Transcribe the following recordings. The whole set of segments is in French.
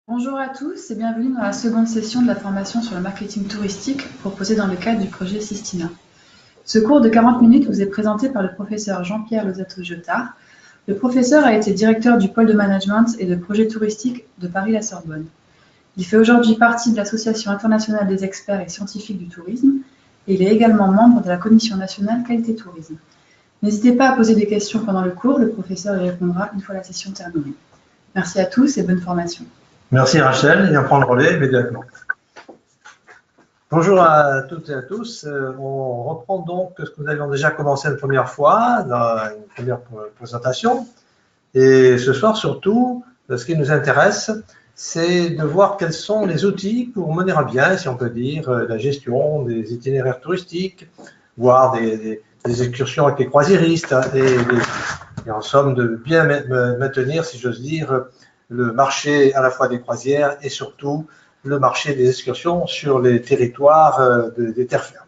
Bonjour à tous et bienvenue dans la seconde session de la formation sur le marketing touristique proposée dans le cadre du projet Sistina. Ce cours de 40 minutes vous est présenté par le professeur Jean-Pierre Lozato-Giotard. Le professeur a été directeur du pôle de management et de projets touristiques de Paris-La Sorbonne. Il fait aujourd'hui partie de l'Association internationale des experts et scientifiques du tourisme et il est également membre de la Commission nationale qualité tourisme. N'hésitez pas à poser des questions pendant le cours, le professeur y répondra une fois la session terminée. Merci à tous et bonne formation. Merci Rachel, et on prend le relais immédiatement. Bonjour à toutes et à tous. On reprend donc ce que nous avions déjà commencé la première fois, dans une première présentation. Et ce soir, surtout, ce qui nous intéresse, c'est de voir quels sont les outils pour mener à bien, si on peut dire, la gestion des itinéraires touristiques, voire des excursions avec les croisiéristes, et en somme de bien maintenir, si j'ose dire, le marché à la fois des croisières et surtout le marché des excursions sur les territoires des terres fermes.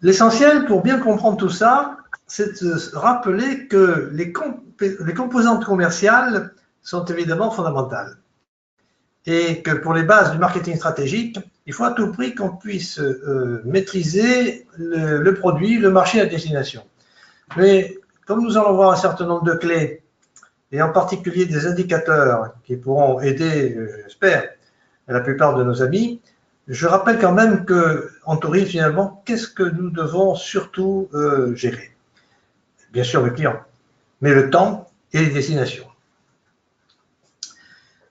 L'essentiel pour bien comprendre tout ça, c'est de se rappeler que les composantes commerciales sont évidemment fondamentales et que pour les bases du marketing stratégique, il faut à tout prix qu'on puisse maîtriser le produit, le marché à destination. Mais comme nous allons voir un certain nombre de clés et en particulier des indicateurs qui pourront aider, j'espère, la plupart de nos amis, je rappelle quand même qu'en tourisme, finalement, qu'est-ce que nous devons surtout gérer? Bien sûr, le client, mais le temps et les destinations.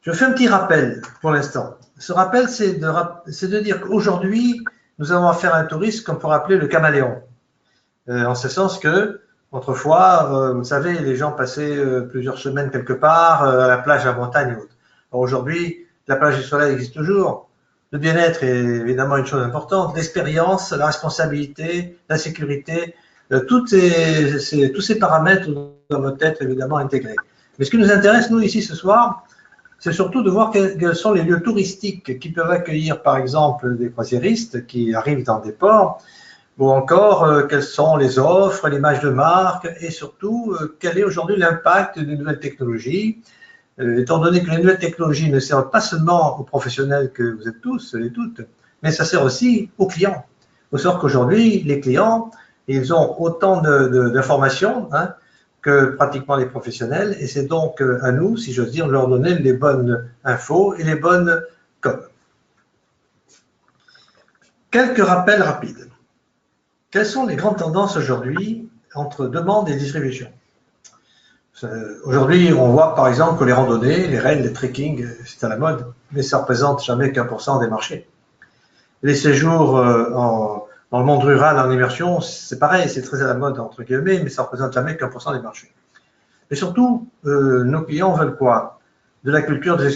Je fais un petit rappel pour l'instant. Ce rappel, c'est de dire qu'aujourd'hui, nous avons affaire à un touriste qu'on pourrait appeler le caméléon. En ce sens que, autrefois, vous savez, les gens passaient plusieurs semaines quelque part, à la plage, à la montagne et autres. Aujourd'hui, la plage du soleil existe toujours. Le bien-être est évidemment une chose importante. L'expérience, la responsabilité, la sécurité, tous ces paramètres doivent être évidemment intégrés. Mais ce qui nous intéresse, nous, ici, ce soir, c'est surtout de voir quels sont les lieux touristiques qui peuvent accueillir, par exemple, des croisiéristes qui arrivent dans des ports, ou encore quelles sont les offres, l'image de marque et surtout quel est aujourd'hui l'impact des nouvelles technologies, étant donné que les nouvelles technologies ne servent pas seulement aux professionnels que vous êtes tous et toutes, mais ça sert aussi aux clients. Au sort qu'aujourd'hui, les clients, ils ont autant d'informations que pratiquement les professionnels et c'est donc à nous, si j'ose dire, de leur donner les bonnes infos et les bonnes coms. Quelques rappels rapides. Quelles sont les grandes tendances aujourd'hui entre demande et distribution? Aujourd'hui, on voit par exemple que les randonnées, les rails, les trekking, c'est à la mode, mais ça ne représente jamais qu'1% des marchés. Les séjours dans le monde rural en immersion, c'est pareil, c'est très à la mode entre guillemets, mais ça ne représente jamais qu'1% des marchés. Et surtout, nos clients veulent quoi? De la culture des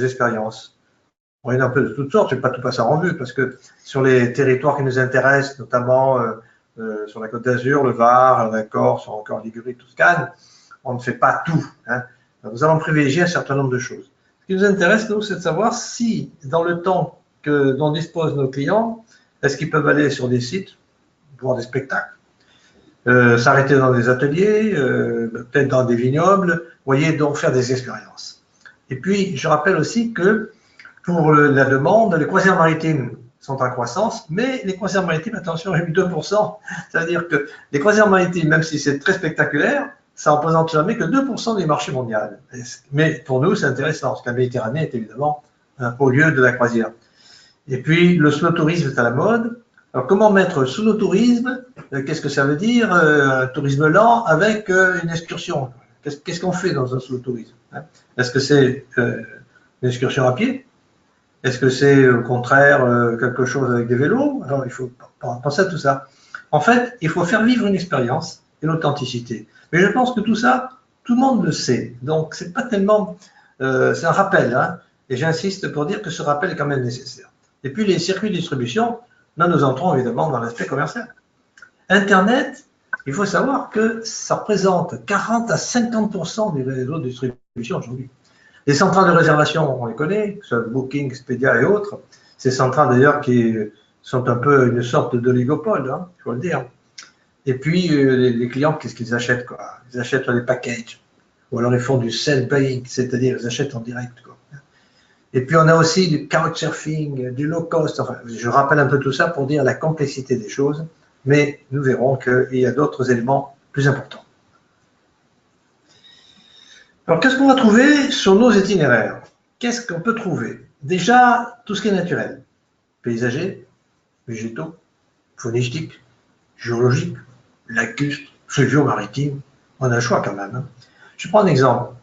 expériences. On y en a un peu de toutes sortes, je ne vais pas tout passer en revue, parce que sur les territoires qui nous intéressent, notamment sur la Côte d'Azur, le Var, la Corse, encore Ligurie, Toscane, on ne fait pas tout. Nous allons privilégier un certain nombre de choses. Ce qui nous intéresse, nous, c'est de savoir si, dans le temps dont disposent nos clients, est-ce qu'ils peuvent aller sur des sites, voir des spectacles, s'arrêter dans des ateliers, peut-être dans des vignobles, voyez, donc faire des expériences. Et puis, je rappelle aussi que pour la demande, les croisières maritimes sont en croissance, mais les croisières maritimes, attention, j'ai mis 2%, c'est-à-dire que les croisières maritimes, même si c'est très spectaculaire, ça ne représente jamais que 2% du marché mondial. Mais pour nous, c'est intéressant, parce que la Méditerranée est évidemment un haut lieu de la croisière. Et puis, le slow-tourisme est à la mode. Alors, comment mettre slow-tourisme, qu'est-ce que ça veut dire, un tourisme lent avec une excursion? Qu'est-ce qu'on fait dans un slow-tourisme? Est-ce que c'est une excursion à pied? Est-ce que c'est au contraire quelque chose avec des vélos? Alors, il faut penser à tout ça. En fait, il faut faire vivre une expérience et l'authenticité. Mais je pense que tout ça, tout le monde le sait. Donc, c'est pas tellement... c'est un rappel, et j'insiste pour dire que ce rappel est quand même nécessaire. Et puis, les circuits de distribution, là, nous entrons évidemment dans l'aspect commercial. Internet, il faut savoir que ça représente 40 à 50% du réseau de distribution aujourd'hui. Les centrales de réservation, on les connaît, que ce soit Booking, Expedia et autres. Ces centrales d'ailleurs qui sont un peu une sorte d'oligopole, il faut le dire. Et puis les clients, qu'est-ce qu'ils achètent quoi? Ils achètent des packages. ou alors ils font du self-buying, c'est-à-dire ils achètent en direct, quoi. Et puis on a aussi du couchsurfing, du low cost, enfin, je rappelle un peu tout ça pour dire la complexité des choses, mais nous verrons qu'il y a d'autres éléments plus importants. Alors qu'est-ce qu'on va trouver sur nos itinéraires? Qu'est-ce qu'on peut trouver? Déjà, tout ce qui est naturel, paysager, végétaux, faunistique, géologique, lacustre, fluvio-maritime, on a le choix quand même, hein. Je prends un exemple.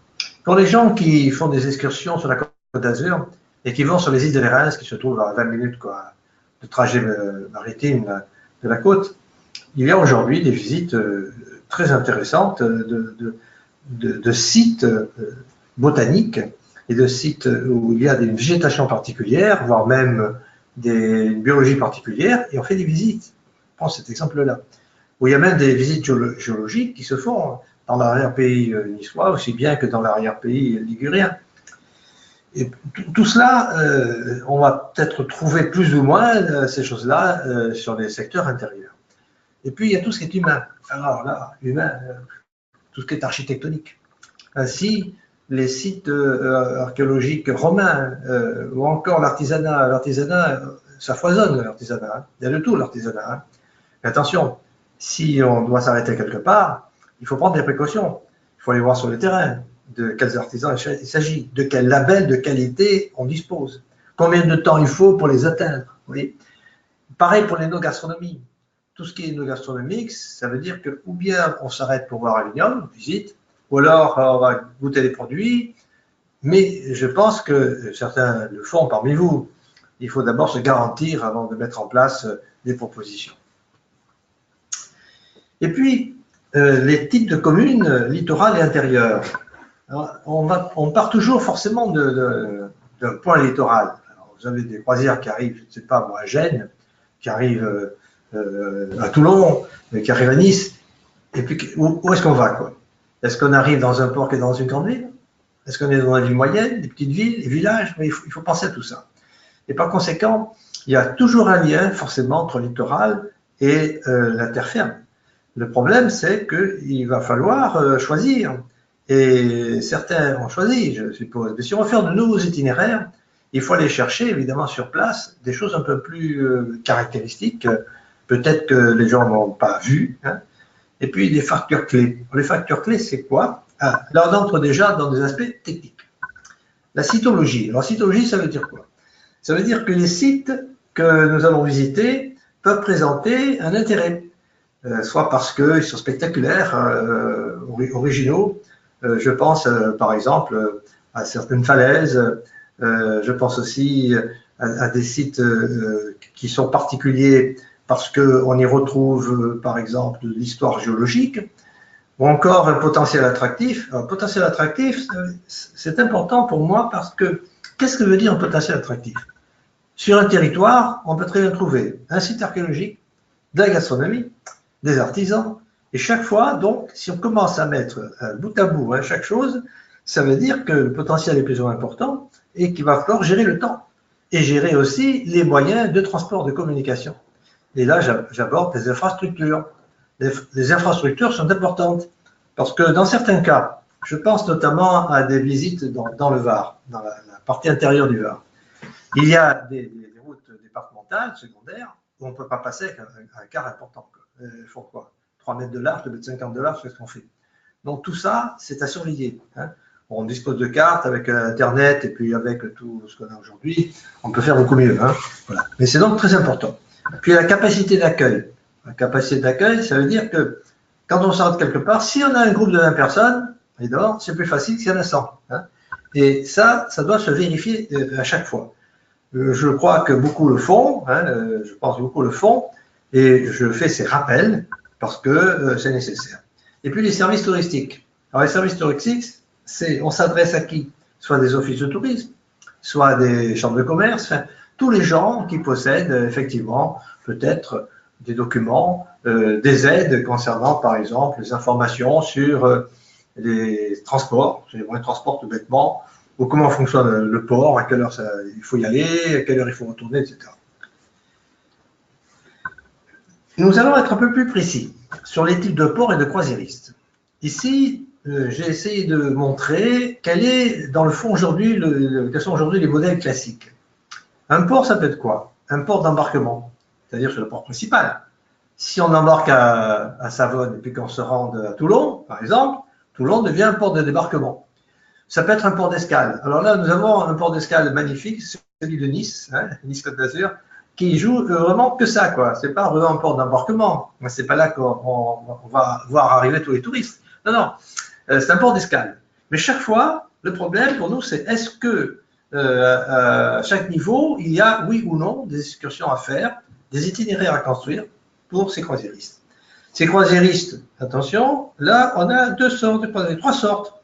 Pour les gens qui font des excursions sur la Côte d'Azur et qui vont sur les îles de Lérins, qui se trouvent à 20 minutes quoi, de trajet maritime de la côte, il y a aujourd'hui des visites très intéressantes de sites botaniques et de sites où il y a des végétations particulières, voire même des biologies particulières, et on fait des visites. Je prends cet exemple-là, où il y a même des visites géologiques qui se font dans l'arrière-pays niçois, aussi bien que dans l'arrière-pays ligurien. Et tout cela, on va peut-être trouver plus ou moins ces choses-là sur les secteurs intérieurs. Et puis, il y a tout ce qui est humain. Alors là, humain, tout ce qui est architectonique. Ainsi, les sites archéologiques romains ou encore l'artisanat. L'artisanat, ça foisonne, l'artisanat. Hein. Il y a de tout, l'artisanat. Hein. Mais attention, si on doit s'arrêter quelque part, il faut prendre des précautions. Il faut aller voir sur le terrain de quels artisans il s'agit, de quel label de qualité on dispose, combien de temps il faut pour les atteindre. Vous voyez. Pareil pour les no-gastronomies. Tout ce qui est no-gastronomique, ça veut dire que ou bien on s'arrête pour voir un vignoble, visite, ou alors on va goûter les produits, mais je pense que certains le font parmi vous. Il faut d'abord se garantir avant de mettre en place des propositions. Et puis, les types de communes littorales et intérieures. Alors, on part toujours forcément d'un point littoral. Alors, vous avez des croisières qui arrivent, je ne sais pas moi, à Gênes, qui arrivent à Toulon, qui arrivent à Nice. Et puis, où est-ce qu'on va, quoi? Est-ce qu'on arrive dans un port qui est dans une grande ville? Est-ce qu'on est dans une ville moyenne, des petites villes, des villages? Mais il faut penser à tout ça. Et par conséquent, il y a toujours un lien, forcément, entre le littoral et la terre ferme. Le problème, c'est qu'il va falloir choisir. Et certains ont choisi, je suppose. Mais si on veut faire de nouveaux itinéraires, il faut aller chercher, évidemment, sur place, des choses un peu plus caractéristiques, peut-être que les gens n'ont pas vu. Hein. Et puis, des facteurs clés. Les facteurs clés, c'est quoi? Là, on entre déjà dans des aspects techniques. La cytologie. Alors, cytologie, ça veut dire quoi? Ça veut dire que les sites que nous allons visiter peuvent présenter un intérêt. Soit parce qu'ils sont spectaculaires, originaux. Je pense, par exemple, à certaines falaises. Je pense aussi à des sites qui sont particuliers parce qu'on y retrouve, par exemple, de l'histoire géologique, ou encore un potentiel attractif. Un potentiel attractif, c'est important pour moi parce que, qu'est-ce que veut dire un potentiel attractif? Sur un territoire, on peut très bien trouver un site archéologique, de la gastronomie, des artisans, et chaque fois, donc, si on commence à mettre bout à bout chaque chose, ça veut dire que le potentiel est plus ou moins important et qu'il va falloir gérer le temps et gérer aussi les moyens de transport, de communication. Et là, j'aborde les infrastructures. Les infrastructures sont importantes parce que dans certains cas, je pense notamment à des visites dans le Var, dans la partie intérieure du Var. Il y a des routes départementales, secondaires, où on ne peut pas passer avec un quart important. Il faut quoi? 3 mètres de large, 2 mètres 50 de large, c'est ce qu'on fait. Donc tout ça, c'est à surveiller. Hein. On dispose de cartes avec Internet et puis avec tout ce qu'on a aujourd'hui, on peut faire beaucoup mieux. Hein. Voilà. Mais c'est donc très important. Puis la capacité d'accueil. La capacité d'accueil, ça veut dire que quand on s'arrête quelque part, si on a un groupe de 20 personnes, c'est plus facile s'il y en a 100. Hein. Et ça doit se vérifier à chaque fois. Je crois que beaucoup le font, hein, je pense que beaucoup le font, et je fais ces rappels parce que c'est nécessaire. Et puis les services touristiques. Alors les services touristiques, on s'adresse à qui? Soit des offices de tourisme, soit des chambres de commerce, enfin, tous les gens qui possèdent effectivement peut-être des documents, des aides concernant par exemple les informations sur les transports, sur les moyens de transport tout bêtement, ou comment fonctionne le port, à quelle heure il faut y aller, à quelle heure il faut retourner, etc. Nous allons être un peu plus précis sur les types de ports et de croisiéristes. Ici, j'ai essayé de montrer quel est, dans le fond, aujourd'hui, quels sont aujourd'hui les modèles classiques. Un port, ça peut être quoi? Un port d'embarquement, c'est-à-dire sur le port principal. Si on embarque à Savone et puis qu'on se rend à Toulon, par exemple, Toulon devient un port de débarquement. Ça peut être un port d'escale. Alors là, nous avons un port d'escale magnifique, celui de Nice, hein, Nice-Côte d'Azur, qui joue vraiment que ça, quoi. C'est pas vraiment un port d'embarquement. C'est pas là qu'on va voir arriver tous les touristes. Non, non. C'est un port d'escale. Mais chaque fois, le problème pour nous, c'est est-ce que à chaque niveau, il y a, oui ou non, des excursions à faire, des itinéraires à construire pour ces croisiéristes. Ces croisiéristes, attention, là, on a deux sortes de croisiéristes, trois sortes.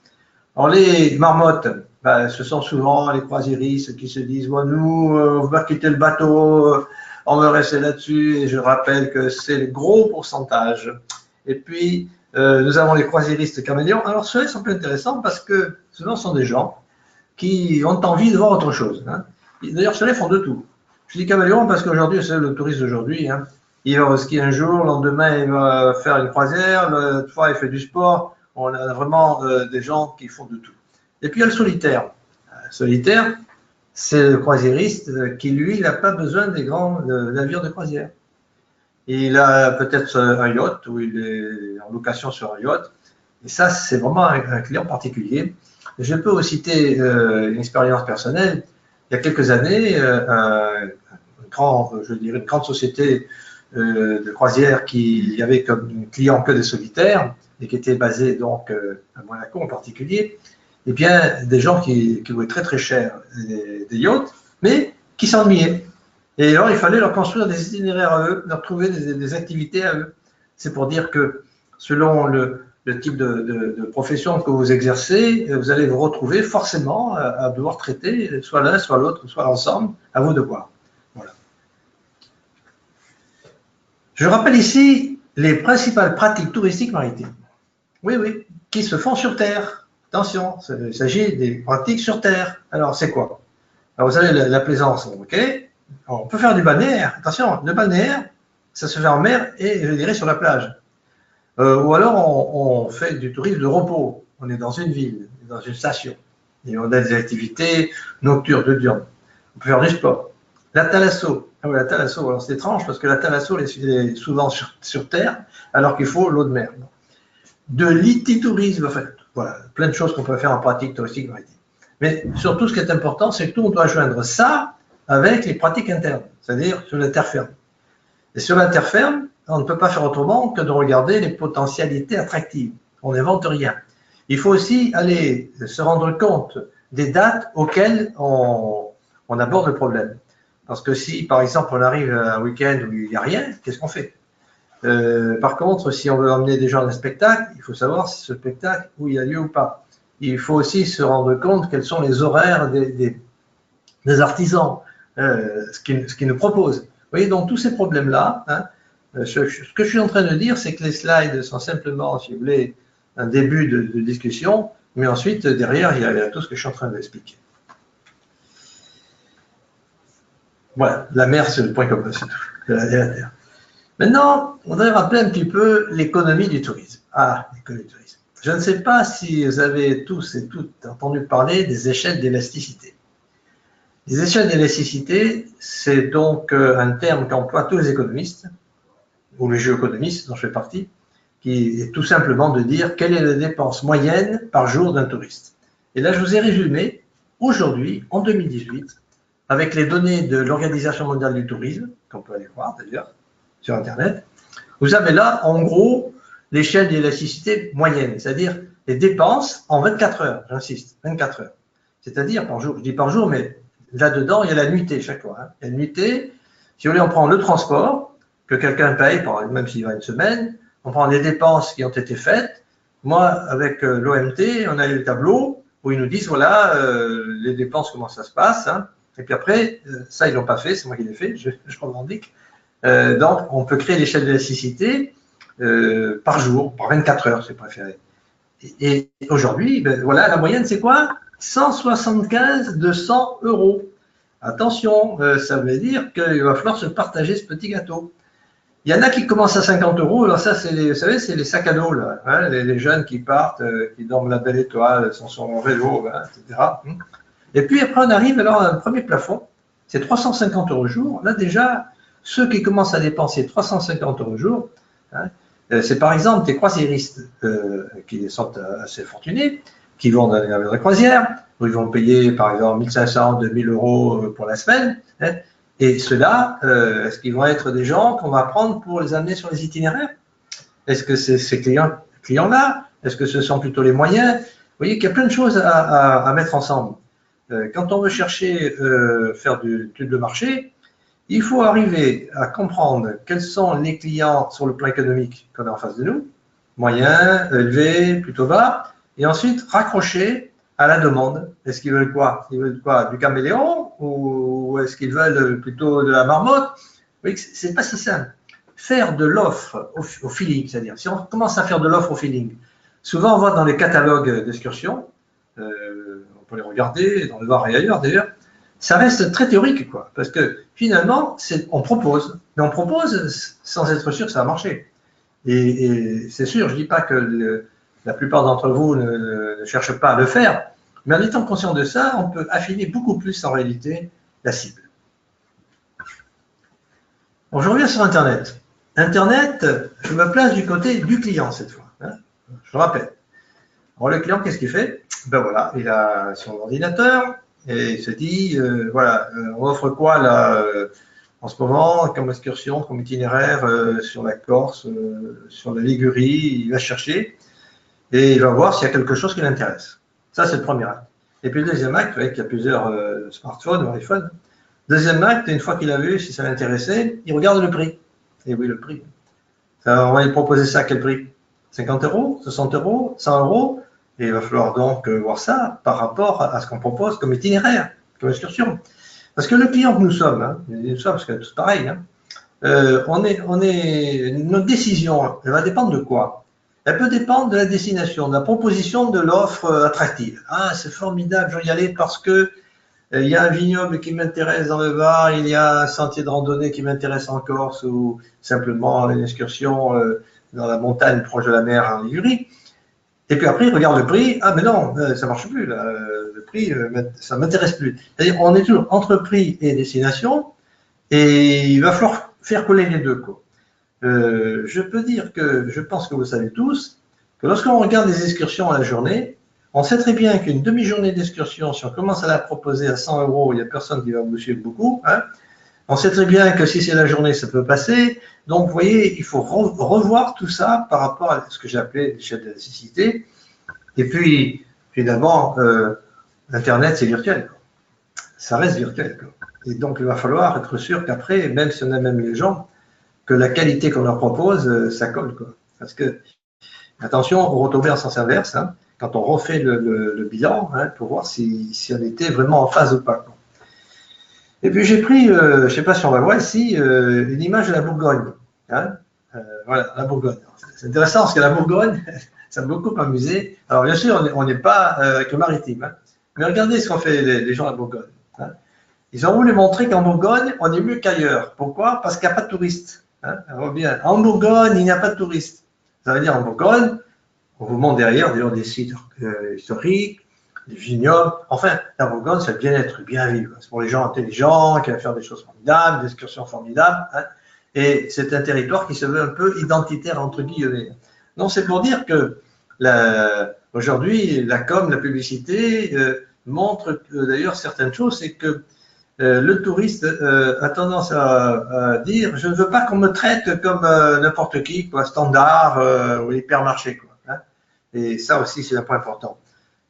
Alors, les marmottes, ben, ce sont souvent les croisiéristes qui se disent bon, nous, on va quitter le bateau, on va rester là-dessus, et je rappelle que c'est le gros pourcentage. Et puis, nous avons les croisiéristes caméléons. Alors, ceux-là sont plus intéressants parce que souvent, ce sont des gens qui ont envie de voir autre chose. Hein. D'ailleurs, ceux-là font de tout. Je dis caméléon parce qu'aujourd'hui, c'est le touriste d'aujourd'hui. Hein. Il va au ski un jour, le lendemain, il va faire une croisière, l'autre fois, il fait du sport. On a vraiment des gens qui font de tout. Et puis, il y a le solitaire. Le solitaire, c'est le croisiériste qui, lui, n'a pas besoin des grands navires de croisière. Il a peut-être un yacht ou il est en location sur un yacht. Et ça, c'est vraiment un client particulier. Je peux aussi citer une expérience personnelle. Il y a quelques années, une grande société de croisière qui avait comme client que des solitaires et qui était basée donc à Monaco en particulier, eh bien, des gens qui louaient très très cher des yachts, mais qui s'ennuyaient. Et alors, il fallait leur construire des itinéraires à eux, leur trouver des activités à eux. C'est pour dire que selon le type de profession que vous exercez, vous allez vous retrouver forcément à devoir traiter soit l'un, soit l'autre, soit l'ensemble, à vous de voir. Voilà. Je rappelle ici les principales pratiques touristiques maritimes. Oui, oui, qui se font sur Terre. Attention, il s'agit des pratiques sur Terre. Alors, c'est quoi? Alors, vous avez la plaisance, ok? Alors, on peut faire du balnéaire. Attention, le balnéaire, ça se fait en mer et, je dirais, sur la plage. Ou alors, on fait du tourisme de repos. On est dans une ville, dans une station. Et on a des activités nocturnes, de diurnes. On peut faire du sport. La thalasso. Ah oui, la thalasso, alors c'est étrange parce que la thalasso est souvent sur Terre, alors qu'il faut l'eau de mer. De l'ititourisme, enfin, voilà, plein de choses qu'on peut faire en pratique touristique maritime. Mais surtout, ce qui est important, c'est que nous, on doit joindre ça avec les pratiques internes, c'est-à-dire sur la terre ferme. Et sur la terre ferme, on ne peut pas faire autrement que de regarder les potentialités attractives. On n'invente rien. Il faut aussi aller se rendre compte des dates auxquelles on aborde le problème. Parce que si, par exemple, on arrive à un week-end où il n'y a rien, qu'est-ce qu'on fait? Par contre, si on veut emmener des gens à un spectacle, il faut savoir si ce spectacle, où il a lieu ou pas. Il faut aussi se rendre compte quels sont les horaires des artisans, ce qu'ils nous proposent. Vous voyez, donc tous ces problèmes-là, hein, ce que je suis en train de dire, c'est que les slides sont simplement, si vous voulez, un début de discussion, mais ensuite, derrière, il y a tout ce que je suis en train d'expliquer. Voilà, la mer, c'est le point commun, c'est tout. La terre. Maintenant, on devrait rappeler un petit peu l'économie du tourisme. Ah, l'économie du tourisme. Je ne sais pas si vous avez tous et toutes entendu parler des échelles d'élasticité. Les échelles d'élasticité, c'est donc un terme qu'emploient tous les économistes, ou les géoéconomistes dont je fais partie, qui est tout simplement de dire quelle est la dépense moyenne par jour d'un touriste. Et là, je vous ai résumé, aujourd'hui, en 2018, avec les données de l'Organisation mondiale du tourisme, qu'on peut aller voir d'ailleurs sur Internet, vous avez là, en gros, l'échelle d'élasticité moyenne, c'est-à-dire les dépenses en 24 heures, j'insiste, 24 heures. C'est-à-dire par jour, je dis par jour, mais là-dedans, il y a la nuitée chaque fois. Hein. Il y a une nuitée, si vous voulez, on prend le transport, que quelqu'un paye, même s'il va une semaine, on prend les dépenses qui ont été faites. Moi, avec l'OMT, on a le tableau où ils nous disent, voilà, les dépenses, comment ça se passe. Hein. Et puis après, ça, ils ne l'ont pas fait, c'est moi qui l'ai fait, je revendique. Donc, on peut créer l'échelle d'élasticité par jour, par 24 heures, c'est préféré. Et aujourd'hui, ben, voilà, la moyenne, c'est quoi? 175-200 €. Attention, ça veut dire qu'il va falloir se partager ce petit gâteau. Il y en a qui commencent à 50 €. Alors ça, vous savez, c'est les sacs à dos, là, hein, les jeunes qui partent, qui dorment la belle étoile, sont sur leur vélo, hein, etc. Et puis après, on arrive alors à un premier plafond, c'est 350 € jour. Là déjà, ceux qui commencent à dépenser 350 € jour, hein, c'est par exemple des croisiéristes qui sont assez fortunés, qui vont dans les navires de croisière, où ils vont payer par exemple 1 500, 2 000 € pour la semaine. Hein, et ceux-là, est-ce qu'ils vont être des gens qu'on va prendre pour les amener sur les itinéraires? Est-ce que c'est ces clients-là? Est-ce que ce sont plutôt les moyens? Vous voyez qu'il y a plein de choses à mettre ensemble. Quand on veut chercher faire du étude de marché, il faut arriver à comprendre quels sont les clients sur le plan économique qu'on a en face de nous, moyens, élevés, plutôt bas, et ensuite raccrocher à la demande. Est-ce qu'ils veulent quoi? Ils veulent quoi? Du caméléon ou est-ce qu'ils veulent plutôt de la marmotte? Vous voyez que c'est pas si simple. Faire de l'offre au feeling, c'est-à-dire si on commence à faire de l'offre au feeling, souvent on voit dans les catalogues d'excursion, on peut les regarder dans le Var et ailleurs d'ailleurs, ça reste très théorique, quoi, parce que finalement, on propose, mais on propose sans être sûr que ça va marcher. Et c'est sûr, je ne dis pas que la plupart d'entre vous ne cherchent pas à le faire, mais en étant conscient de ça, on peut affiner beaucoup plus en réalité la cible. Bon, je reviens sur Internet. Internet, je me place du côté du client cette fois, hein, je le rappelle. Alors le client, qu'est-ce qu'il fait? Ben voilà, il a son ordinateur, et il se dit, voilà, on offre quoi là en ce moment comme excursion, comme itinéraire sur la Corse, sur la Ligurie, il va chercher et il va voir s'il y a quelque chose qui l'intéresse. Ça, c'est le premier acte. Et puis le deuxième acte, vous voyez qu'il y a plusieurs smartphones ou iPhones. Deuxième acte, une fois qu'il a vu si ça l'intéressait, il regarde le prix. Et oui, le prix. Ça, on va lui proposer ça à quel prix? 50 €, 60 €, 100 €. Et il va falloir donc voir ça par rapport à ce qu'on propose comme itinéraire, comme excursion. Parce que le client que nous sommes, hein, parce que c'est tout pareil, hein, notre décision, elle va dépendre de quoi? Elle peut dépendre de la destination, de la proposition de l'offre attractive. Ah, c'est formidable, je vais y aller parce que il y a un vignoble qui m'intéresse dans le Var, il y a un sentier de randonnée qui m'intéresse en Corse, ou simplement une excursion dans la montagne proche de la mer en Ligurie. Et puis après, il regarde le prix. Ah, mais non, ça marche plus. Là. Le prix, ça m'intéresse plus. C'est-à-dire, on est toujours entre prix et destination, et il va falloir faire coller les deux, quoi. Je peux dire que je pense que vous savez tous que lorsqu'on regarde les excursions à la journée, on sait très bien qu'une demi-journée d'excursion, si on commence à la proposer à 100 €, il n'y a personne qui va vous suivre beaucoup. Hein. On sait très bien que si c'est la journée, ça peut passer. Donc, vous voyez, il faut revoir tout ça par rapport à ce que j'ai appelé l'échelle de la nécessité. Et puis, finalement, Internet, c'est virtuel, quoi. Ça reste virtuel, quoi. Et donc, il va falloir être sûr qu'après, même si on a même les gens, que la qualité qu'on leur propose, ça colle, quoi. Parce que, attention, on retombe en sens inverse, hein, quand on refait le bilan, hein, pour voir si on était vraiment en phase ou pas, quoi. Et puis j'ai pris, je ne sais pas si on va voir ici, une image de la Bourgogne. Hein, voilà, la Bourgogne. C'est intéressant parce que la Bourgogne, ça m'a beaucoup amusé. Alors bien sûr, on n'est pas avec le maritime, hein, mais regardez ce qu'ont fait les gens à Bourgogne. Hein. Ils ont voulu montrer qu'en Bourgogne, on est mieux qu'ailleurs. Pourquoi? Parce qu'il n'y a pas de touristes. Hein. Alors bien, en Bourgogne, il n'y a pas de touristes. Ça veut dire en Bourgogne, on vous montre derrière des sites historiques, des vignobles. Enfin, la Bourgogne, c'est le bien-être, bien vivre. C'est pour les gens intelligents, qui veulent faire des choses formidables, des excursions formidables. Hein. Et c'est un territoire qui se veut un peu identitaire, entre guillemets. Donc, c'est pour dire que aujourd'hui, la com, la publicité montre d'ailleurs certaines choses, c'est que le touriste a tendance à dire « je ne veux pas qu'on me traite comme n'importe qui, quoi, standard ou hypermarché. » quoi, hein. Et ça aussi, c'est un point important.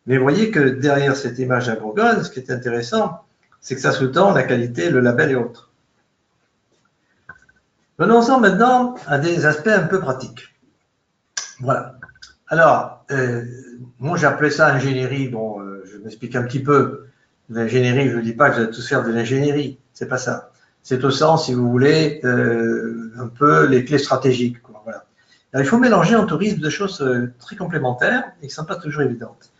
Mais vous voyez que derrière cette image à Bourgogne, ce qui est intéressant, c'est que ça sous-tend la qualité, le label et autres. Venons-en maintenant à des aspects un peu pratiques. Voilà. Alors, moi j'appelais ça ingénierie, bon, je m'explique un petit peu. L'ingénierie, je ne dis pas que vous allez tous faire de l'ingénierie, c'est pas ça. C'est au sens, si vous voulez, un peu les clés stratégiques, quoi, voilà. Alors, il faut mélanger en tourisme des choses très complémentaires et qui ne sont pas toujours évidentes.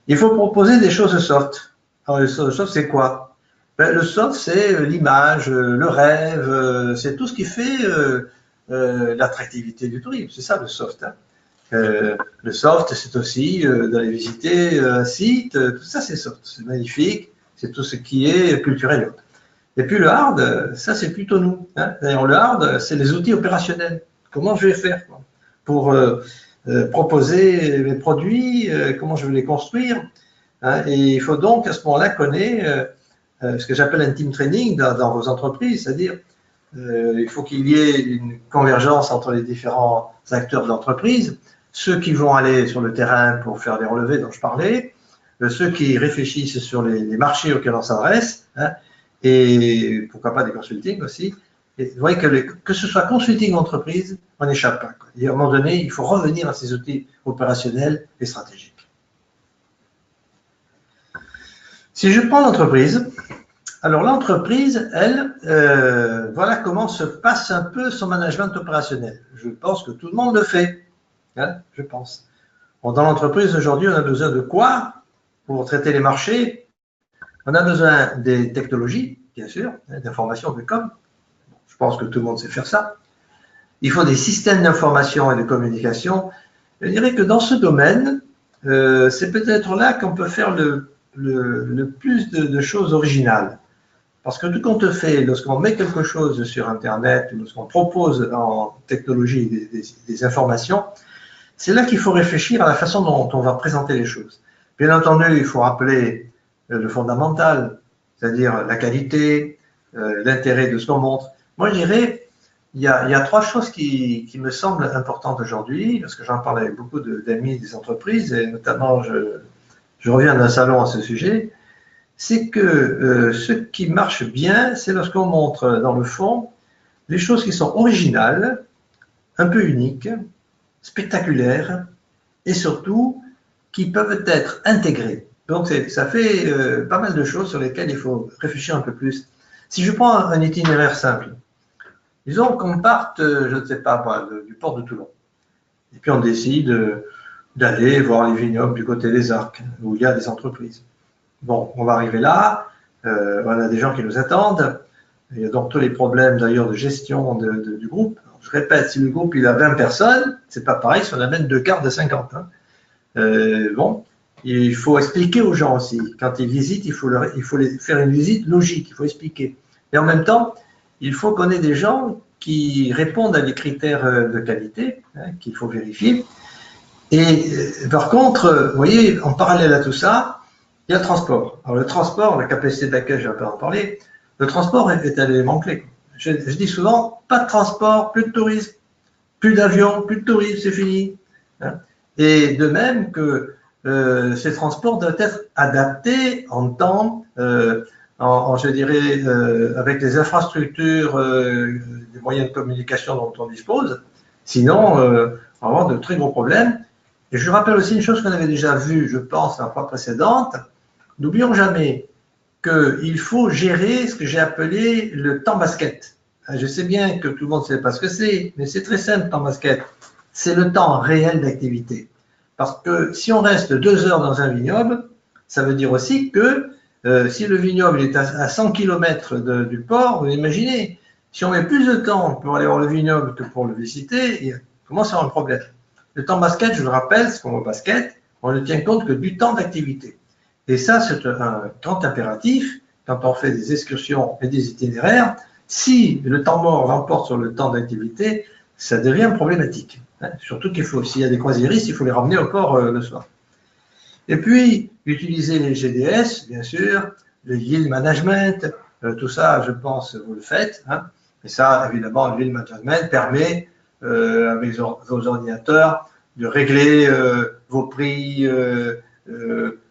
Il faut proposer des choses soft. Alors, le soft, c'est quoi? Ben, le soft, c'est l'image, le rêve, c'est tout ce qui fait l'attractivité du tourisme. C'est ça le soft. Hein. Le soft, c'est aussi d'aller visiter un site, tout ça c'est soft, c'est magnifique, c'est tout ce qui est culturel. Et puis le hard, ça c'est plutôt nous. Hein. D'ailleurs, le hard, c'est les outils opérationnels. Comment je vais faire pour proposer mes produits, comment je vais les construire. Hein. Et il faut donc à ce moment-là connaître ce que j'appelle un team training dans vos entreprises, c'est-à-dire il faut qu'il y ait une convergence entre les différents acteurs de l'entreprise, ceux qui vont aller sur le terrain pour faire les relevés dont je parlais, ceux qui réfléchissent sur les marchés auxquels on s'adresse, hein, et pourquoi pas des consulting aussi. Et vous voyez que ce soit consulting ou entreprise, on n'échappe pas. Quoi. Et à un moment donné, il faut revenir à ces outils opérationnels et stratégiques. Si je prends l'entreprise, alors l'entreprise, elle, voilà comment se passe un peu son management opérationnel. Je pense que tout le monde le fait, hein, je pense. Bon, dans l'entreprise, aujourd'hui, on a besoin de quoi pour traiter les marchés? On a besoin des technologies, bien sûr, hein, d'information, de com. Je pense que tout le monde sait faire ça. Il faut des systèmes d'information et de communication. Je dirais que dans ce domaine, c'est peut-être là qu'on peut faire le plus de choses originales. Parce que tout compte fait, lorsqu'on met quelque chose sur Internet, lorsqu'on propose en technologie des informations, c'est là qu'il faut réfléchir à la façon dont on va présenter les choses. Bien entendu, il faut rappeler le fondamental, c'est-à-dire la qualité, l'intérêt de ce qu'on montre. Moi, je dirais, il y a trois choses qui me semblent importantes aujourd'hui, parce que j'en parle avec beaucoup d'amis des entreprises, et notamment, je reviens d'un salon à ce sujet, c'est que ce qui marche bien, c'est lorsqu'on montre dans le fond les choses qui sont originales, un peu uniques, spectaculaires, et surtout qui peuvent être intégrées. Donc ça fait pas mal de choses sur lesquelles il faut réfléchir un peu plus. Si je prends un itinéraire simple, disons qu'on parte, je ne sais pas, du port de Toulon, et puis on décide d'aller voir les vignobles du côté des Arcs, où il y a des entreprises. Bon, on va arriver là, on a des gens qui nous attendent, il y a donc tous les problèmes d'ailleurs de gestion du groupe. Je répète, si le groupe il a 20 personnes, c'est pas pareil si on amène 2 quarts de 50. Hein. Bon, il faut expliquer aux gens aussi. Quand ils visitent, il faut faire une visite logique, il faut expliquer. Et en même temps, il faut qu'on ait des gens qui répondent à des critères de qualité, hein, qu'il faut vérifier. Et par contre, vous voyez, en parallèle à tout ça, il y a le transport. Alors le transport, la capacité d'accueil, je vais pas en parler, le transport est un élément clé. Je dis souvent, pas de transport, plus de tourisme, plus d'avions, plus de tourisme, c'est fini. Hein. Et de même que ces transports doivent être adaptés en temps, je dirais, avec les infrastructures, des moyens de communication dont on dispose. Sinon, on va avoir de très gros problèmes. Et je rappelle aussi une chose qu'on avait déjà vue, je pense, dans la fois précédente. N'oublions jamais qu'il faut gérer ce que j'ai appelé le temps basket. Je sais bien que tout le monde ne sait pas ce que c'est, mais c'est très simple, temps basket. C'est le temps réel d'activité. Parce que si on reste 2 heures dans un vignoble, ça veut dire aussi que si le vignoble est à 100 km du port, vous imaginez, si on met plus de temps pour aller voir le vignoble que pour le visiter, il commence à avoir un problème. Le temps basket, je le rappelle, c'est comme au basket, on ne tient compte que du temps d'activité. Et ça, c'est un grand impératif quand on fait des excursions et des itinéraires. Si le temps mort remporte sur le temps d'activité, ça devient problématique. Hein. Surtout qu'il faut, s'il y a des croisiéristes, il faut les ramener au port le soir. Et puis, utiliser les GDS, bien sûr, le yield management, tout ça, je pense, vous le faites. Hein. Et ça, évidemment, le yield management permet, avec vos ordinateurs, de régler vos prix,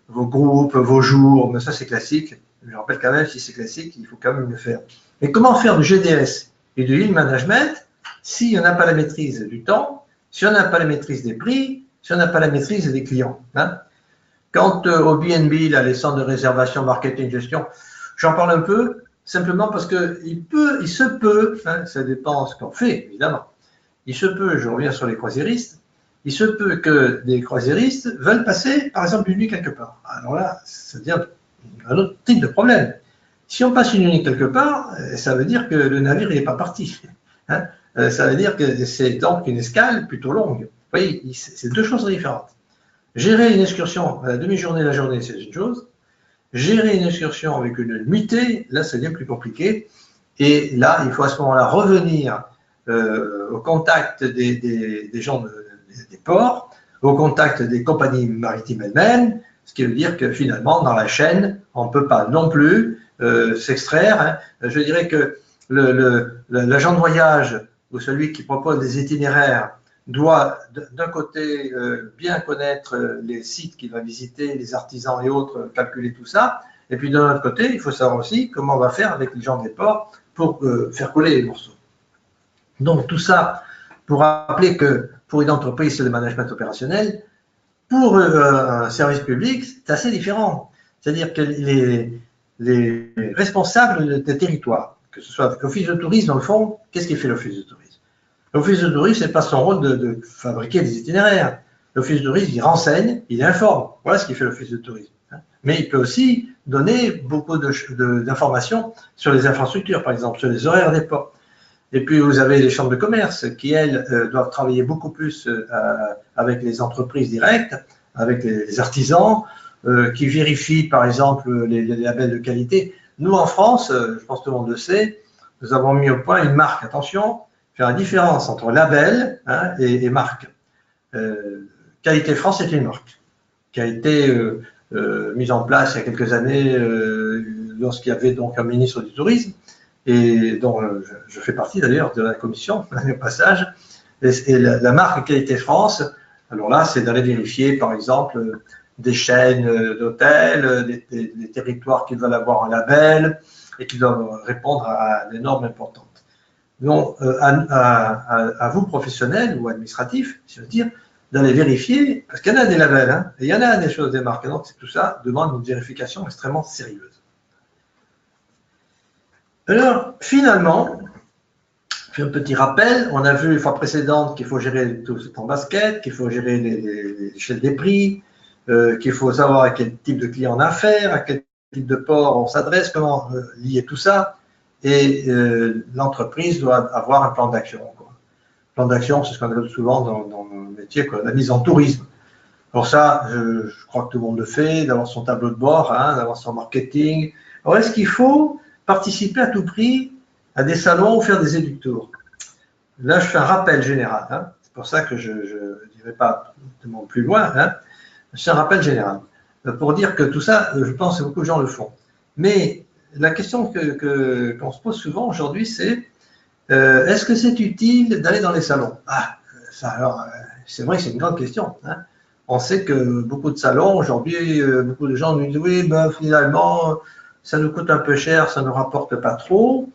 vos groupes, vos jours, mais ça c'est classique. Je rappelle quand même, si c'est classique, il faut quand même le faire. Mais comment faire du GDS et du yield management si on n'a pas la maîtrise du temps, si on n'a pas la maîtrise des prix, si on n'a pas la maîtrise des clients, hein. Quant au BNB, là, les centres de réservation, marketing, gestion, j'en parle un peu, simplement parce que il se peut, hein, ça dépend de ce qu'on fait, évidemment, il se peut, je reviens sur les croisiéristes, il se peut que des croisiéristes veulent passer, par exemple, une nuit quelque part. Alors là, ça devient un autre type de problème. Si on passe une nuit quelque part, ça veut dire que le navire n'est pas parti. Hein. ça veut dire que c'est donc une escale plutôt longue. Vous voyez, c'est deux choses différentes. Gérer une excursion à la demi-journée, la journée, c'est une chose. Gérer une excursion avec une nuitée, là, ça devient plus compliqué. Et là, il faut à ce moment-là revenir au contact des gens des ports, au contact des compagnies maritimes elles-mêmes, ce qui veut dire que finalement, dans la chaîne, on ne peut pas non plus s'extraire. Hein. Je dirais que l'agent de voyage ou celui qui propose des itinéraires doit d'un côté bien connaître les sites qu'il va visiter, les artisans et autres, calculer tout ça, et puis d'un autre côté, il faut savoir aussi comment on va faire avec les gens des ports pour faire coller les morceaux. Donc tout ça pour rappeler que pour une entreprise, c'est le management opérationnel. Pour un service public, c'est assez différent. C'est-à-dire que les responsables des territoires, que ce soit l'office de tourisme, dans le fond, qu'est-ce qu'il fait l'office de tourisme? L'office de tourisme, ce n'est pas son rôle de fabriquer des itinéraires. L'office de tourisme, il renseigne, il informe. Voilà ce qu'il fait l'office de tourisme. Mais il peut aussi donner beaucoup d'informations sur les infrastructures, par exemple, sur les horaires des ports. Et puis, vous avez les chambres de commerce qui, elles, doivent travailler beaucoup plus avec les entreprises directes, avec les artisans, qui vérifient, par exemple, les labels de qualité. Nous, en France, je pense que tout le monde le sait, nous avons mis au point une marque. Attention, faire la différence entre label et marque. Qualité France est une marque qui a été mise en place il y a quelques années lorsqu'il y avait donc un ministre du tourisme et dont je fais partie d'ailleurs de la commission au passage. Et la marque Qualité France, alors là, c'est d'aller vérifier par exemple des chaînes d'hôtels, des territoires qui veulent avoir un label et qui doivent répondre à des normes importantes. Donc, à vous, professionnels ou administratifs, je veux dire, d'aller vérifier, parce qu'il y en a des labels, hein, et il y en a des choses, des marques, donc tout ça demande une vérification extrêmement sérieuse. Alors, finalement, je fais un petit rappel, on a vu une fois précédente qu'il faut gérer tout ce temps basket, qu'il faut gérer l'échelle des prix, qu'il faut savoir à quel type de client on a affaire, à quel type de port on s'adresse, comment lier tout ça. Et l'entreprise doit avoir un plan d'action. Plan d'action, c'est ce qu'on appelle souvent dans le métier, quoi, la mise en tourisme. Alors ça, je crois que tout le monde le fait, d'avoir son tableau de bord, hein, d'avoir son marketing. Alors est-ce qu'il faut participer à tout prix à des salons ou faire des éductours? Là, je fais un rappel général. Hein. C'est pour ça que je ne dirai pas tellement plus loin. Hein. C'est un rappel général. Pour dire que tout ça, je pense que beaucoup de gens le font. Mais la question qu'on se pose souvent aujourd'hui, c'est est-ce que c'est utile d'aller dans les salons? Ah, ça, alors, c'est vrai que c'est une grande question. Hein. On sait que beaucoup de salons, aujourd'hui, beaucoup de gens nous disent oui, ben, finalement, ça nous coûte un peu cher, ça ne nous rapporte pas trop.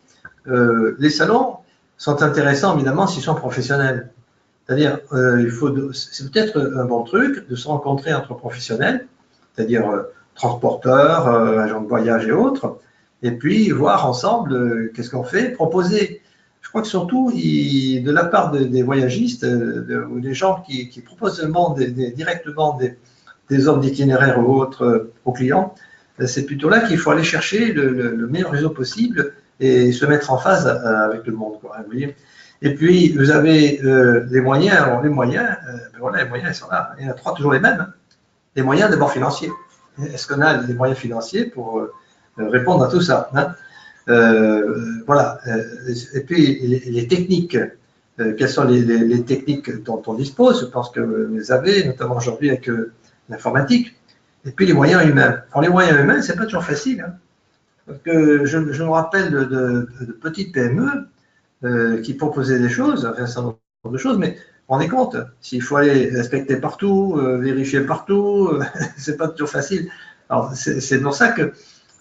Les salons sont intéressants, évidemment, s'ils sont professionnels. C'est-à-dire, c'est peut-être un bon truc de se rencontrer entre professionnels, c'est-à-dire transporteurs, agents de voyage et autres, et puis voir ensemble qu'est-ce qu'on fait, proposer. Je crois que surtout, de la part des voyagistes ou des gens qui proposent directement des offres d'itinéraires ou autres aux clients, c'est plutôt là qu'il faut aller chercher le meilleur réseau possible et se mettre en phase avec le monde. Quoi, vous voyez. Et puis, vous avez les moyens. Alors, les moyens, voilà, les moyens, ils sont là. Il y en a toujours les mêmes. Hein. Les moyens, d'abord financiers. Est-ce qu'on a les moyens financiers pour répondre à tout ça hein voilà. Et puis, les techniques. Quelles sont les techniques dont on dispose? Je pense que vous les avez, notamment aujourd'hui avec l'informatique. Et puis, les moyens humains. Alors, les moyens humains, c'est pas toujours facile. Hein, parce que je me rappelle de petites PME qui proposaient des choses, enfin, un certain nombre de choses, mais rendez compte, s'il faut aller respecter partout, vérifier partout, c'est pas toujours facile. Alors, c'est pour ça que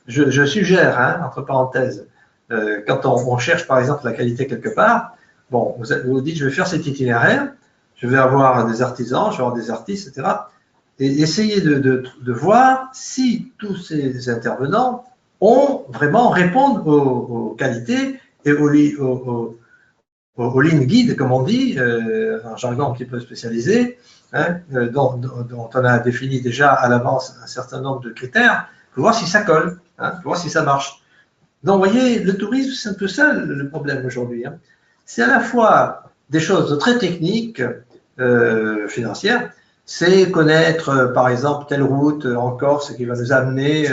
je suggère, hein, entre parenthèses, quand on cherche par exemple la qualité quelque part, bon, vous vous dites, je vais faire cet itinéraire, je vais avoir des artisans, je vais avoir des artistes, etc. Et essayez de voir si tous ces intervenants répondent aux qualités et aux lignes guides, comme on dit, un jargon un petit peu spécialisé, hein, dont on a défini déjà à l'avance un certain nombre de critères, pour voir si ça colle, hein, pour voir si ça marche. Donc, vous voyez, le tourisme, c'est un peu ça le problème aujourd'hui. Hein. c'est à la fois des choses très techniques, financières, c'est connaître, par exemple, telle route en Corse qui va nous amener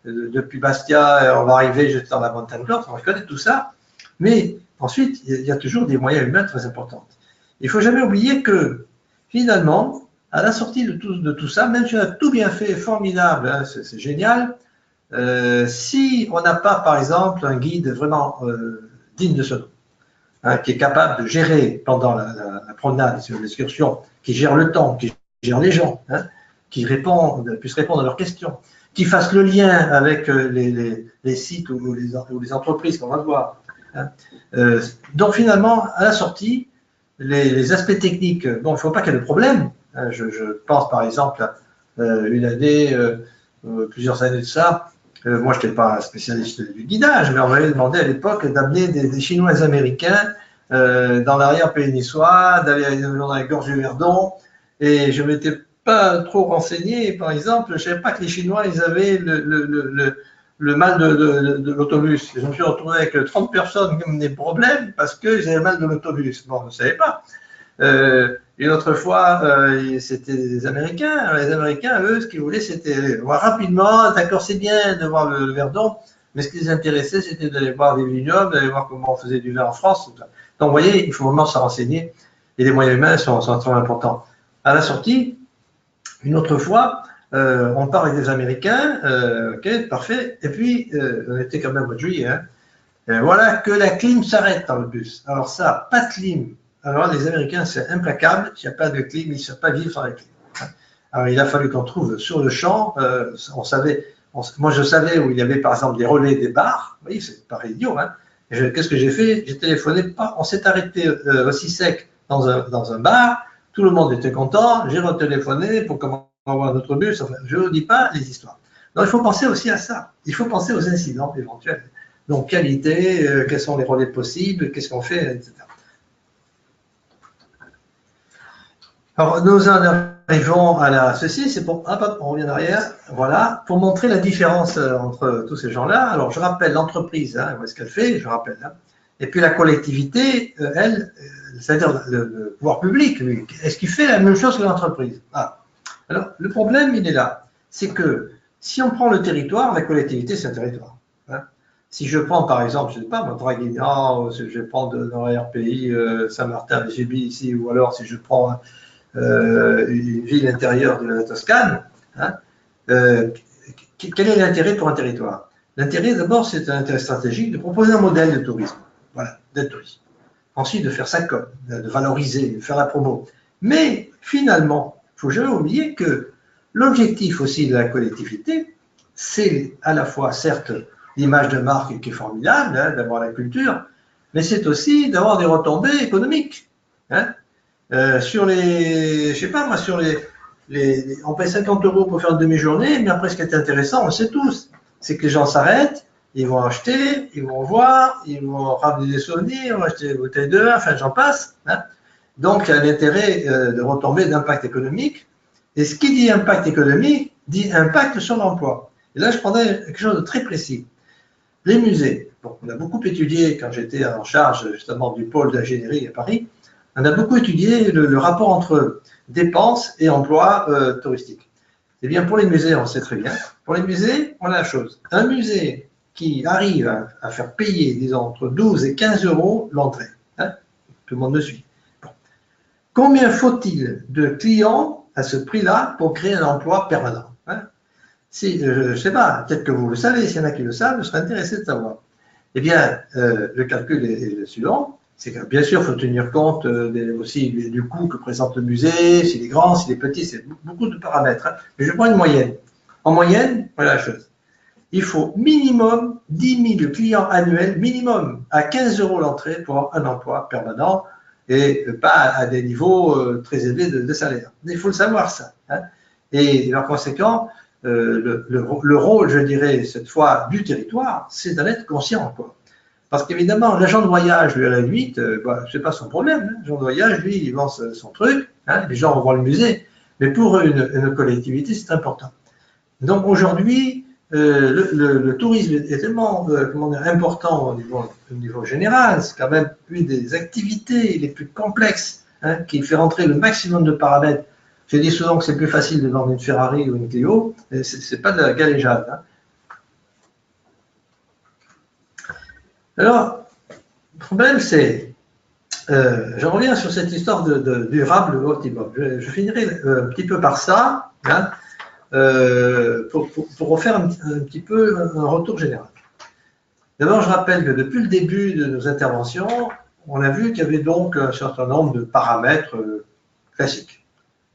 depuis Bastia, on va arriver juste dans la montagne Corse, on va connaître tout ça, mais ensuite, il y a toujours des moyens humains très importants. Il ne faut jamais oublier que, finalement, à la sortie de tout ça, même si on a tout bien fait, formidable, hein, c'est génial, si on n'a pas, par exemple, un guide vraiment digne de ce nom, hein, qui est capable de gérer pendant la promenade, l'excursion, qui gère le temps, qui gère les gens, hein, qui puisse répondre à leurs questions, qui fasse le lien avec les sites ou les entreprises qu'on va voir. Hein. Donc finalement, à la sortie, les aspects techniques, bon, il ne faut pas qu'il y ait de problème. Hein, je pense par exemple à une année, plusieurs années de ça, moi je n'étais pas un spécialiste du guidage, mais on m'avait demandé à l'époque d'amener des Chinois et des Américains dans l'arrière-pays niçois, d'aller dans les gorges du Verdon, et je ne m'étais pas trop renseigné, par exemple, je ne savais pas que les Chinois, ils avaient le mal de l'autobus. Je me suis retrouvé avec 30 personnes qui ont des problèmes parce qu'ils avaient le mal de l'autobus. Bon, je ne savais pas. Une autre fois, c'était des Américains. Les Américains, eux, ce qu'ils voulaient, c'était voir rapidement, d'accord, c'est bien de voir le Verdon, mais ce qui les intéressait, c'était d'aller voir des vignobles, d'aller voir comment on faisait du vin en France. Donc, vous voyez, il faut vraiment se renseigner et les moyens humains sont très importants. À la sortie, une autre fois, on part avec des Américains, ok, parfait, et puis on était quand même au mois de juillet, hein, voilà que la clim s'arrête dans le bus. Alors ça, pas de clim. Alors les Américains, c'est implacable, s'il n'y a pas de clim, ils ne savent pas vivre sans la clim. Alors il a fallu qu'on trouve sur le champ, moi je savais où il y avait par exemple des relais des bars, vous voyez, c'est pas idiot, hein. Qu'est-ce que j'ai fait? J'ai téléphoné, on s'est arrêté aussi sec dans un bar, tout le monde était content, j'ai retéléphoné pour comment avoir notre bus, enfin, je ne dis pas les histoires. Donc il faut penser aussi à ça, il faut penser aux incidents éventuels. Donc qualité, quels sont les relais possibles, qu'est-ce qu'on fait, etc. Alors nous en arrivons à ceci, c'est pour, on revient en arrière, voilà, pour montrer la différence entre tous ces gens-là. Alors je rappelle l'entreprise, hein, ce qu'elle fait, je rappelle, hein. Et puis la collectivité, elle, c'est-à-dire le pouvoir public, lui, est-ce qu'il fait la même chose que l'entreprise? Ah. Alors, le problème, il est là. C'est que si on prend le territoire, la collectivité, c'est un territoire. Hein. Si je prends, par exemple, je ne sais pas, Draguignan, si je prends dans l'RPI Saint-Martin-les-Gibis ici, ou alors si je prends une ville intérieure de la Toscane, hein, quel est l'intérêt pour un territoire? L'intérêt, d'abord, c'est un intérêt stratégique de proposer un modèle de tourisme. Voilà, de tourisme. Ensuite, de faire sa com, de valoriser, de faire la promo. Mais, finalement, il ne faut jamais oublier que l'objectif aussi de la collectivité, c'est à la fois, certes, l'image de marque qui est formidable, hein, d'avoir la culture, mais c'est aussi d'avoir des retombées économiques. Hein. Sur les, je sais pas moi, on paye 50 € pour faire une demi-journée, mais après, ce qui est intéressant, on le sait tous, c'est que les gens s'arrêtent, ils vont acheter, ils vont voir, ils vont ramener des souvenirs, ils vont acheter des bouteilles de vin, enfin j'en passe. Hein. Donc, il y a l'intérêt de retomber d'impact économique. Et ce qui dit impact économique, dit impact sur l'emploi. Et là, je prendrais quelque chose de très précis. Les musées. Bon, on a beaucoup étudié, quand j'étais en charge justement du pôle d'ingénierie à Paris, on a beaucoup étudié le rapport entre dépenses et emploi touristique. Eh bien, pour les musées, on sait très bien. Pour les musées, on a la chose. Un musée qui arrive à faire payer, disons, entre 12 et 15 € l'entrée. Hein, tout le monde me suit. Bon. Combien faut-il de clients à ce prix-là pour créer un emploi permanent? Hein, si, je ne sais pas, peut-être que vous le savez, s'il y en a qui le savent, je serais intéressé de savoir. Eh bien, le calcul est le suivant. C'est que bien sûr, il faut tenir compte aussi du coût que présente le musée, s'il est grand, s'il est petit, c'est beaucoup de paramètres. Hein. Mais je prends une moyenne. En moyenne, voilà la chose. Il faut minimum 10 000 clients annuels, minimum à 15 € l'entrée pour avoir un emploi permanent et pas à des niveaux très élevés de salaire. Mais il faut le savoir, ça. Hein. Et par conséquent, le rôle, je dirais, cette fois, du territoire, c'est d'en être conscient, quoi. Parce qu'évidemment, l'agent de voyage, lui, à la limite, c'est pas son problème. Hein. L'agent de voyage, lui, il vend son truc, hein, les gens vont voir le musée. Mais pour une collectivité, c'est important. Donc aujourd'hui, le tourisme est tellement comment dire, important au niveau général, c'est quand même une des activités les plus complexes, hein, qui fait rentrer le maximum de paramètres. Je dis souvent que c'est plus facile de vendre une Ferrari ou une Clio, c'est pas de la galéjade. Hein. Alors, le problème c'est, j'en reviens sur cette histoire de durable ou optimum. Je finirai un petit peu par ça, hein, pour refaire un petit peu un retour général. D'abord, je rappelle que depuis le début de nos interventions, on a vu qu'il y avait donc un certain nombre de paramètres classiques.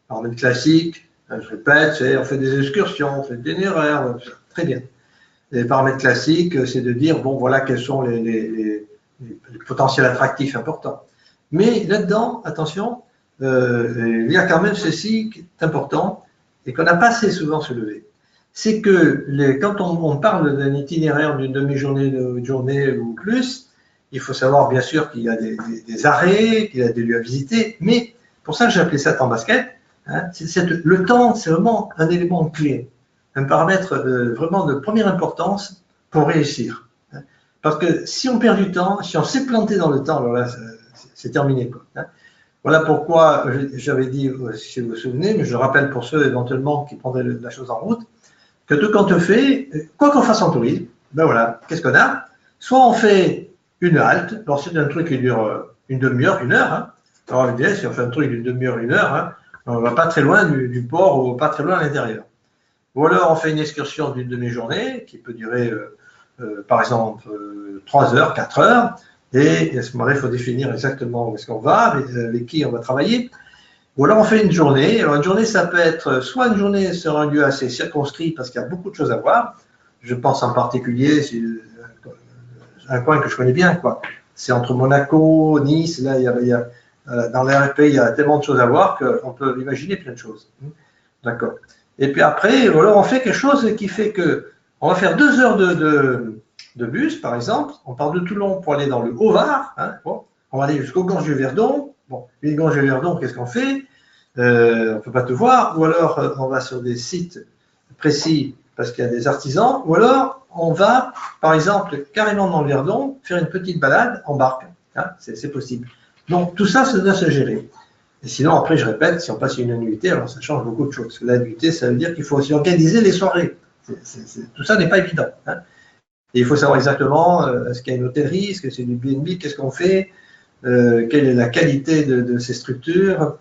Paramètres classiques, je répète, c'est on fait des excursions, on fait des itinéraires, très bien. Les paramètres classiques, c'est de dire, bon, voilà quels sont les potentiels attractifs importants. Mais là-dedans, attention, il y a quand même ceci qui est important et qu'on n'a pas assez souvent soulevé. C'est que quand on parle d'un itinéraire d'une demi-journée, d'une journée ou plus, il faut savoir bien sûr qu'il y a des arrêts, qu'il y a des lieux à visiter, mais pour ça j'ai appelé ça temps basket. Hein, le temps, c'est vraiment un élément clé, un paramètre vraiment de première importance pour réussir. Hein, parce que si on perd du temps, si on s'est planté dans le temps, alors là, c'est terminé, quoi. Hein. Voilà pourquoi j'avais dit, si vous vous souvenez, mais je le rappelle pour ceux éventuellement qui prendraient la chose en route, que tout quand on fait, quoi qu'on fasse en tourisme, ben voilà, qu'est-ce qu'on a? Soit on fait une halte, alors c'est un truc qui dure une demi-heure, une heure. Hein. Alors l'idée, si on fait un truc d'une demi-heure, une heure, hein, on ne va pas très loin du port ou pas très loin à l'intérieur. Ou alors on fait une excursion d'une demi-journée qui peut durer, par exemple, 3 heures, 4 heures. Et à ce moment-là, il faut définir exactement où est-ce qu'on va, avec qui on va travailler. Ou alors on fait une journée. Alors une journée, ça peut être soit une journée sur un lieu assez circonscrit parce qu'il y a beaucoup de choses à voir. Je pense en particulier à un coin que je connais bien, quoi. C'est entre Monaco, Nice. Là, dans l'RP, il y a tellement de choses à voir qu'on peut imaginer plein de choses. D'accord. Et puis après, alors on fait quelque chose qui fait que on va faire 2 heures de bus, par exemple. On part de Toulon pour aller dans le Haut-Var. Hein, bon. On va aller jusqu'aux Gorges du Verdon. Bon, les Gorges du Verdon, qu'est-ce qu'on fait? On ne peut pas tout voir. Ou alors, on va sur des sites précis parce qu'il y a des artisans. Ou alors, on va, par exemple, carrément dans le Verdon, faire une petite balade en barque. Hein, c'est possible. Donc, tout ça, ça doit se gérer. Et sinon, après, je répète, si on passe une nuitée, alors ça change beaucoup de choses. Parce que la nuitée, ça veut dire qu'il faut aussi organiser les soirées. Tout ça n'est pas évident. Hein. Et il faut savoir exactement, est-ce qu'il y a une hôtellerie, est-ce que c'est du B&B, qu'est-ce qu'on fait, quelle est la qualité de ces structures,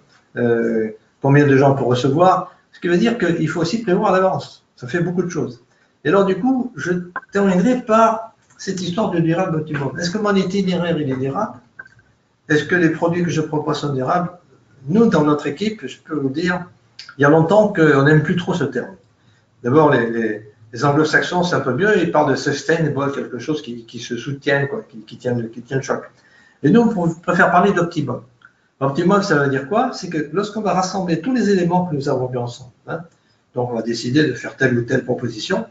combien de gens pour recevoir. Ce qui veut dire qu'il faut aussi prévoir à l'avance. Ça fait beaucoup de choses. Et alors, du coup, je terminerai par cette histoire de durable optimum. Est-ce que mon itinéraire, il est durable? Est-ce que les produits que je propose sont durables? Nous, dans notre équipe, je peux vous dire, il y a longtemps qu'on n'aime plus trop ce terme. D'abord, les anglo-saxons, c'est un peu mieux, ils parlent de sustainable, quelque chose qui se soutient, quoi, qui tient le choc. Et nous, on préfère parler d'optimum. Optimum, ça veut dire quoi? C'est que lorsqu'on va rassembler tous les éléments que nous avons vus ensemble, hein, donc on va décider de faire telle ou telle proposition,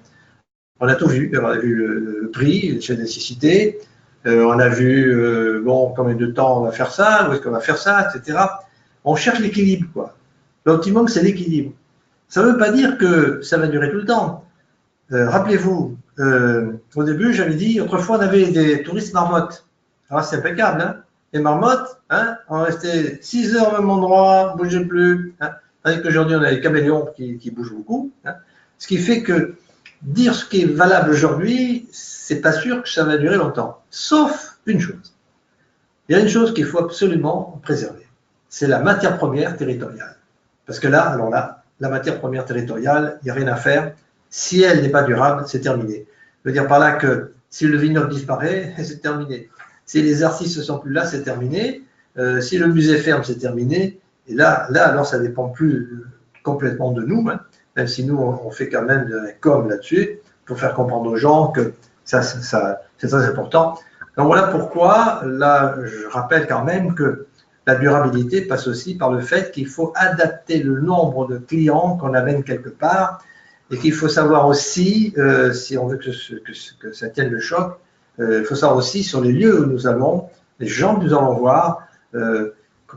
on a tout vu. On a vu le prix, l'échelle de nécessité, on a vu, bon, combien de temps on va faire ça, où est-ce qu'on va faire ça, etc. On cherche l'équilibre, quoi. L'optimum, c'est l'équilibre. Ça ne veut pas dire que ça va durer tout le temps. Rappelez-vous, au début, j'avais dit, autrefois, on avait des touristes marmottes. Alors, c'est impeccable, hein. Les marmottes, hein, on restait 6 heures au même endroit, ne bougeait plus. Hein. Tandis qu'aujourd'hui, on a les caméléons qui bougent beaucoup. Hein. Ce qui fait que dire ce qui est valable aujourd'hui, c'est pas sûr que ça va durer longtemps. Sauf une chose. Il y a une chose qu'il faut absolument préserver. C'est la matière première territoriale. Parce que là, alors là, la matière première territoriale, il n'y a rien à faire. Si elle n'est pas durable, c'est terminé. Je veux dire par là que si le vignoble disparaît, c'est terminé. Si les artistes ne sont plus là, c'est terminé. Si le musée ferme, c'est terminé. Et là, alors, ça ne dépend plus complètement de nous, hein, même si nous, on fait quand même de la com là-dessus, pour faire comprendre aux gens que ça c'est très important. Donc voilà pourquoi, là, je rappelle quand même que la durabilité passe aussi par le fait qu'il faut adapter le nombre de clients qu'on amène quelque part et qu'il faut savoir aussi, si on veut que ça tienne le choc, il faut savoir aussi sur les lieux où nous allons, les gens que nous allons voir,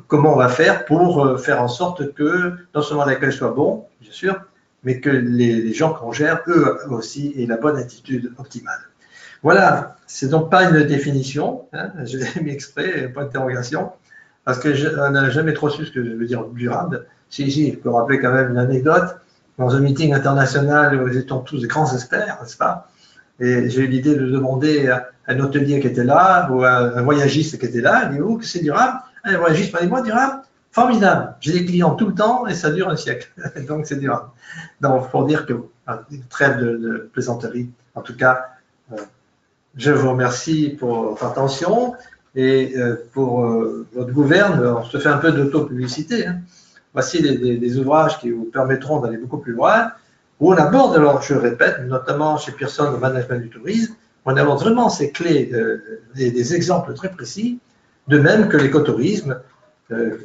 comment on va faire pour faire en sorte que non seulement l'accueil soit bon, bien sûr, mais que les gens qu'on gère, eux aussi, aient la bonne attitude optimale. Voilà, c'est donc pas une définition, hein, je l'ai mis exprès, point d'interrogation, parce qu'on n'a jamais trop su ce que je veux dire durable. Si, je peux rappeler quand même une anecdote. Dans un meeting international où nous étions tous des grands experts, n'est-ce pas? Et j'ai eu l'idée de demander à un hôtelier qui était là, ou à un voyagiste qui était là, il dit, oh, que c'est durable? Un voyagiste m'a dit, moi, durable? Formidable. J'ai des clients tout le temps et ça dure un siècle. Donc, c'est durable. Donc, pour dire que, trêve de plaisanterie. En tout cas, je vous remercie pour votre attention et pour votre gouverne. On se fait un peu d'auto-publicité, hein. Voici des ouvrages qui vous permettront d'aller beaucoup plus loin, où on aborde, alors je répète, notamment chez Pearson au management du tourisme, on aborde vraiment ces clés, des exemples très précis, de même que l'écotourisme.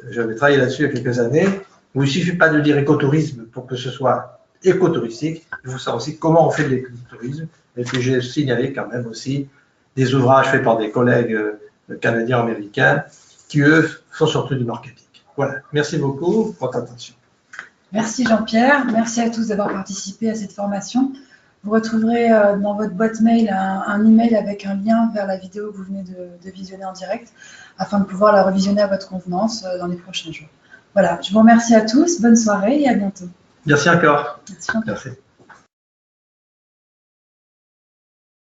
J'avais travaillé là-dessus il y a quelques années, où il ne suffit pas de dire écotourisme pour que ce soit écotouristique, il faut savoir aussi comment on fait de l'écotourisme, et puis j'ai signalé quand même aussi des ouvrages faits par des collègues canadiens-américains qui, eux, font surtout du marketing. Voilà, merci beaucoup pour votre attention. Merci Jean-Pierre, merci à tous d'avoir participé à cette formation. Vous retrouverez dans votre boîte mail un email avec un lien vers la vidéo que vous venez de visionner en direct afin de pouvoir la revisionner à votre convenance dans les prochains jours. Voilà, je vous remercie à tous, bonne soirée et à bientôt. Merci encore. Merci. Merci.